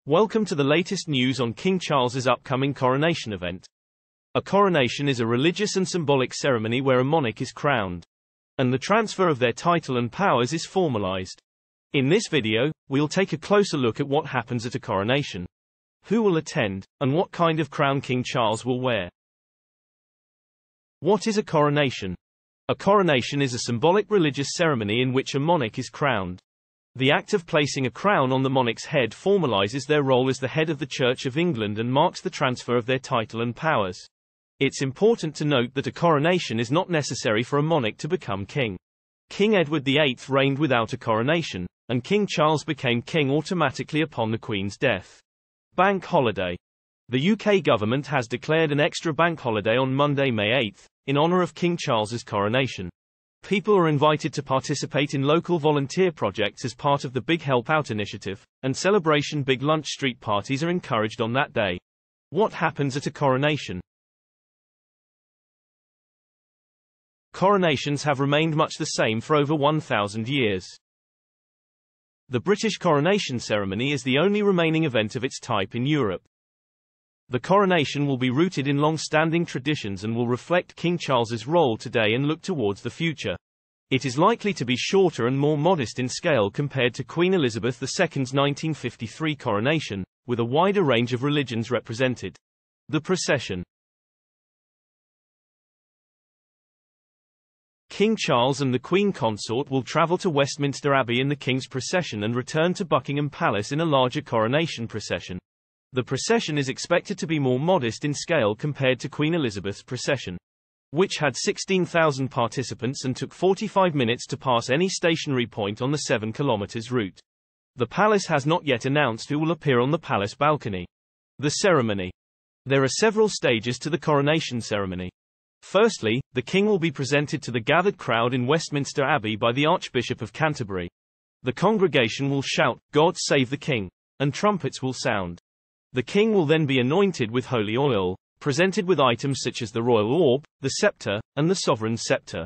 Welcome to the latest news on King Charles's upcoming coronation event. A coronation is a religious and symbolic ceremony where a monarch is crowned, and the transfer of their title and powers is formalized. In this video, we'll take a closer look at what happens at a coronation, who will attend, and what kind of crown King Charles will wear. What is a coronation? A coronation is a symbolic religious ceremony in which a monarch is crowned. The act of placing a crown on the monarch's head formalizes their role as the head of the Church of England and marks the transfer of their title and powers. It's important to note that a coronation is not necessary for a monarch to become king. King Edward VIII reigned without a coronation, and King Charles became king automatically upon the Queen's death. Bank holiday. The UK government has declared an extra bank holiday on Monday, May 8, in honour of King Charles's coronation. People are invited to participate in local volunteer projects as part of the Big Help Out initiative, and celebration big lunch street parties are encouraged on that day. What happens at a coronation? Coronations have remained much the same for over 1,000 years. The British coronation ceremony is the only remaining event of its type in Europe. The coronation will be rooted in long-standing traditions and will reflect King Charles's role today and look towards the future. It is likely to be shorter and more modest in scale compared to Queen Elizabeth II's 1953 coronation, with a wider range of religions represented. The procession. King Charles and the Queen Consort will travel to Westminster Abbey in the King's procession and return to Buckingham Palace in a larger coronation procession. The procession is expected to be more modest in scale compared to Queen Elizabeth's procession, which had 16,000 participants and took 45 minutes to pass any stationary point on the 7 km route. The palace has not yet announced who will appear on the palace balcony. The ceremony. There are several stages to the coronation ceremony. Firstly, the king will be presented to the gathered crowd in Westminster Abbey by the Archbishop of Canterbury. The congregation will shout, "God save the King," and trumpets will sound. The king will then be anointed with holy oil, presented with items such as the royal orb, the scepter, and the sovereign's scepter.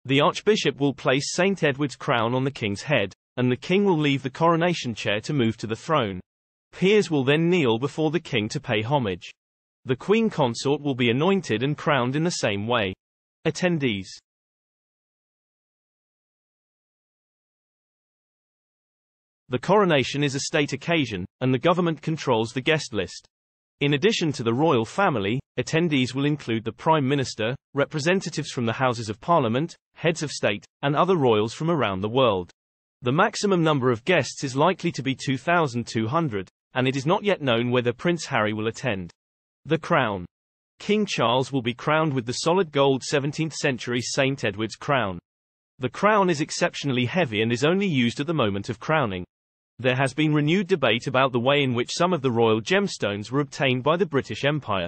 The archbishop will place St. Edward's crown on the king's head, and the king will leave the coronation chair to move to the throne. Peers will then kneel before the king to pay homage. The Queen Consort will be anointed and crowned in the same way. Attendees. The coronation is a state occasion, and the government controls the guest list. In addition to the royal family, attendees will include the Prime Minister, representatives from the Houses of Parliament, heads of state, and other royals from around the world. The maximum number of guests is likely to be 2,200, and it is not yet known whether Prince Harry will attend. The crown. King Charles will be crowned with the solid gold 17th century St. Edward's crown. The crown is exceptionally heavy and is only used at the moment of crowning. There has been renewed debate about the way in which some of the royal gemstones were obtained by the British Empire,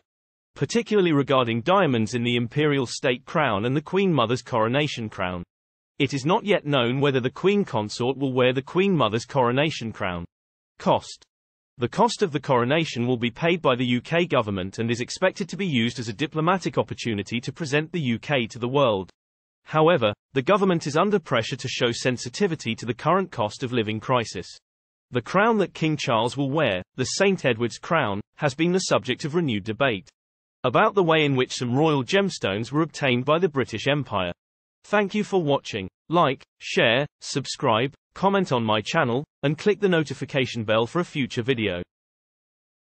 particularly regarding diamonds in the imperial state crown and the Queen Mother's coronation crown. It is not yet known whether the Queen Consort will wear the Queen Mother's coronation crown. Cost. The cost of the coronation will be paid by the UK government and is expected to be used as a diplomatic opportunity to present the UK to the world. However, the government is under pressure to show sensitivity to the current cost of living crisis. The crown that King Charles will wear, the St. Edward's crown, has been the subject of renewed debate about the way in which some royal gemstones were obtained by the British Empire. Thank you for watching. Like, share, subscribe, comment on my channel, and click the notification bell for a future video.